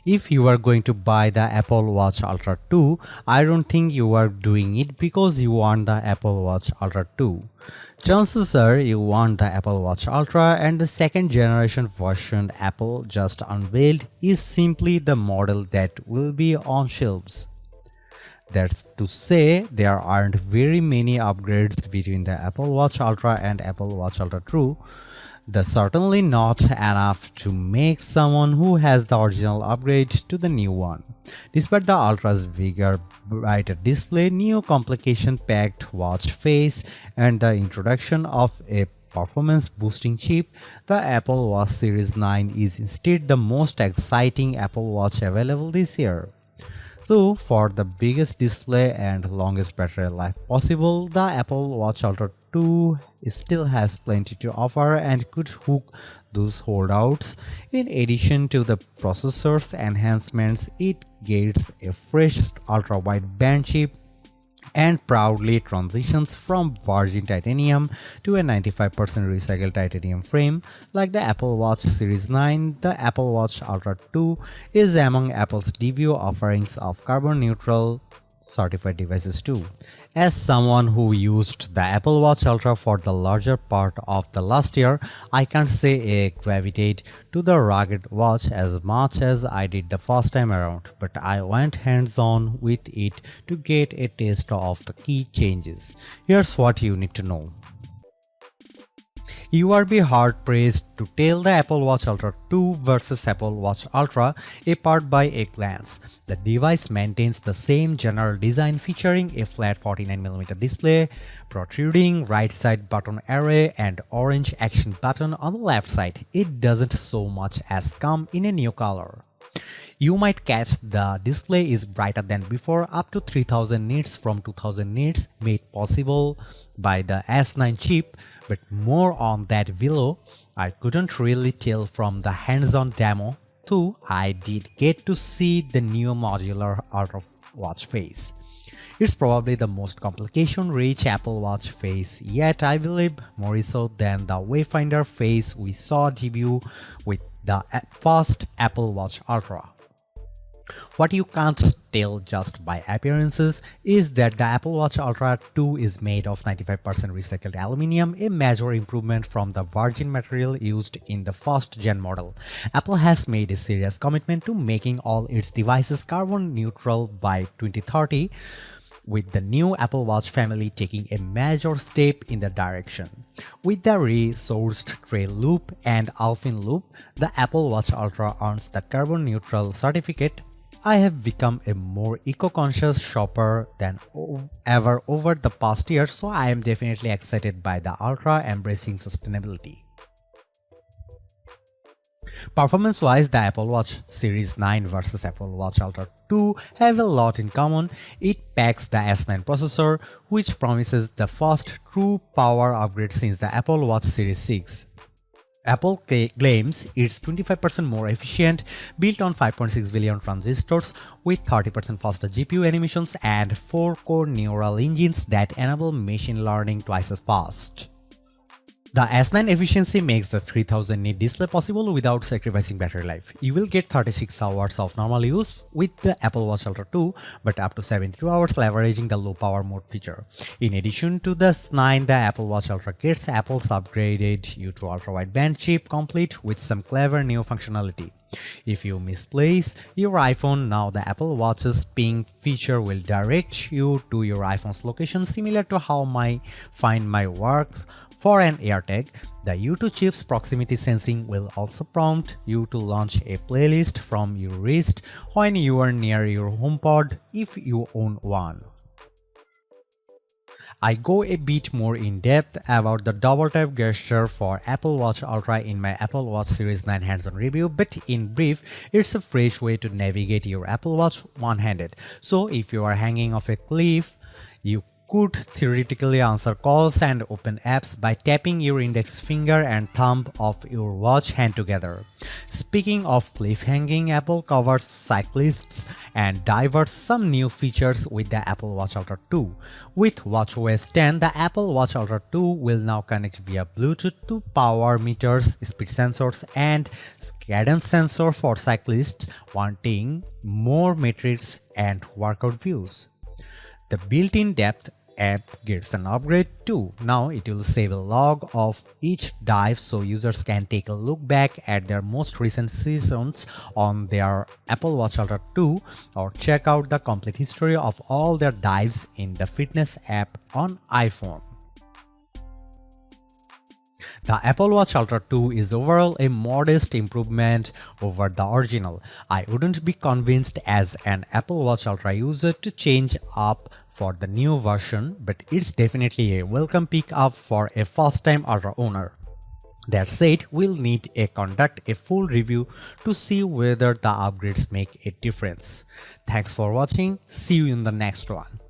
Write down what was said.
If you are going to buy the Apple Watch Ultra 2, I don't think you are doing it because you want the Apple Watch Ultra 2. Chances are you want the Apple Watch Ultra, and the second generation version Apple just unveiled is simply the model that will be on shelves. That's to say, there aren't very many upgrades between the Apple Watch Ultra and Apple Watch Ultra 2. That's certainly not enough to make someone who has the original upgrade to the new one. Despite the Ultra's bigger, brighter display, new complication-packed watch face, and the introduction of a performance-boosting chip, the Apple Watch Series 9 is instead the most exciting Apple Watch available this year. So, for the biggest display and longest battery life possible, the Apple Watch Ultra 2 still has plenty to offer and could hook those holdouts. In addition to the processor's enhancements, it gets a fresh ultra-wide band chip and proudly transitions from virgin titanium to a 95% recycled titanium frame. Like the Apple Watch Series 9, the Apple Watch Ultra 2 is among Apple's debut offerings of carbon neutral certified devices too. As someone who used the Apple Watch Ultra for the larger part of the last year, I can't say I gravitate to the rugged watch as much as I did the first time around, but I went hands-on with it to get a taste of the key changes. Here's what you need to know. You will be hard-pressed to tell the Apple Watch Ultra 2 versus Apple Watch Ultra apart by a glance. The device maintains the same general design featuring a flat 49mm display, protruding right side button array, and orange action button on the left side. It doesn't so much as come in a new color. You might catch the display is brighter than before, up to 3000 nits from 2000 nits, made possible by the S9 chip, but more on that below. I couldn't really tell from the hands-on demo, though I did get to see the new modular Ultra Watch face. It's probably the most complication-rich Apple Watch face yet, I believe, more so than the Wayfinder face we saw debut with the first Apple Watch Ultra. What you can't tell just by appearances is that the Apple Watch Ultra 2 is made of 95% recycled aluminium, a major improvement from the virgin material used in the first gen model. Apple has made a serious commitment to making all its devices carbon neutral by 2030, with the new Apple Watch family taking a major step in the direction. With the resourced trail loop and alpine loop, the Apple Watch Ultra earns the carbon neutral certificate. I have become a more eco-conscious shopper than ever over the past year, so I am definitely excited by the Ultra embracing sustainability. Performance-wise, the Apple Watch Series 9 versus Apple Watch Ultra 2 have a lot in common. It packs the S9 processor, which promises the first true power upgrade since the Apple Watch Series 6. Apple claims it's 25% more efficient, built on 5.6 billion transistors with 30% faster GPU animations and 4-core neural engines that enable machine learning twice as fast. The S9 efficiency makes the 3000 nit display possible without sacrificing battery life. You will get 36 hours of normal use with the Apple Watch Ultra 2, but up to 72 hours leveraging the low power mode feature. In addition to the S9, the Apple Watch Ultra gets Apple's upgraded U2 ultra-wideband chip complete with some clever new functionality. If you misplace your iPhone, now the Apple Watch's ping feature will direct you to your iPhone's location, similar to how my Find My works for an AirTag. The U2 chip's proximity sensing will also prompt you to launch a playlist from your wrist when you are near your HomePod if you own one. I go a bit more in depth about the double tap gesture for Apple Watch Ultra in my Apple Watch Series 9 hands-on review, but in brief, it's a fresh way to navigate your Apple Watch one-handed. So if you are hanging off a cliff, you could theoretically answer calls and open apps by tapping your index finger and thumb of your watch hand together. Speaking of cliffhanging, Apple covers cyclists and divers some new features with the Apple Watch Ultra 2. With watchOS 10, the Apple Watch Ultra 2 will now connect via Bluetooth to power meters, speed sensors, and cadence sensor for cyclists wanting more metrics and workout views. The built-in depth app gets an upgrade too. Now it will save a log of each dive so users can take a look back at their most recent sessions on their Apple Watch Ultra 2 or check out the complete history of all their dives in the fitness app on iPhone. The Apple Watch Ultra 2 is overall a modest improvement over the original. I wouldn't be convinced as an Apple Watch Ultra user to change up for the new version, but it's definitely a welcome pick up for a first-time Ultra owner. That said, we'll need to conduct a full review to see whether the upgrades make a difference. Thanks for watching. See you in the next one.